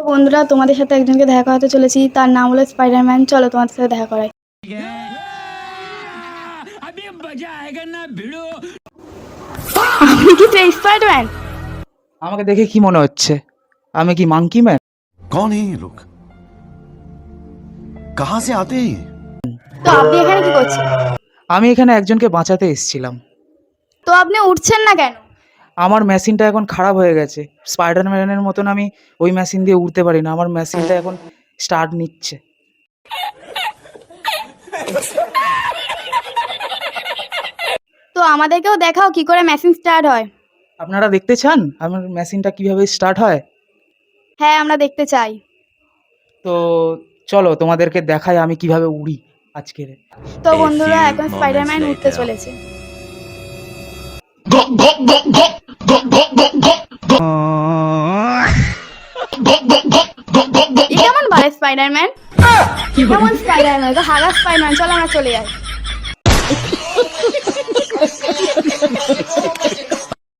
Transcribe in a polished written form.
বন্ধুরা, তোমাদের সাথে একজনকে দেখা করাতে চলেছি। তার নাম হলো স্পাইডারম্যান। চলো তোমাদের সাথে দেখা করাই। আপনি কি সেই স্পাইডারম্যান? আমাকে দেখে কি মনে হচ্ছে? আমি কি মাঙ্কি ম্যান? कौन है ये लोग? कहां से आते हैं ये? তো আপনি এখানে কি করছেন? আমি এখানে একজনকে বাঁচাতে এসেছিলাম। তো আপনি উঠছেন না কেন? আমার মেশিনটা এখন খারাপ হয়ে গেছে। স্পাইডারম্যানের মতন আমি ওই মেশিন দিয়ে উড়তে পারি না। আমার মেশিনটা এখন স্টার্ট নিচ্ছে। তো আমাদেরকেও দেখাও কি করে মেশিন স্টার্ট হয়। আপনারা দেখতে চান আমার মেশিনটা কিভাবে স্টার্ট হয়? হ্যাঁ, আমরা দেখতে চাই। তো চলো তোমাদেরকে দেখাই আমি কিভাবে উড়ি আজকের। তো বন্ধুরা, এখন স্পাইডারম্যান উঠতে চলেছে। কেমন বাড়ে স্পাইডারম্যান? কেমন স্পাইডারম্যান? তো হাগা স্পাইডারম্যান। চলো আমরা চলে যাই।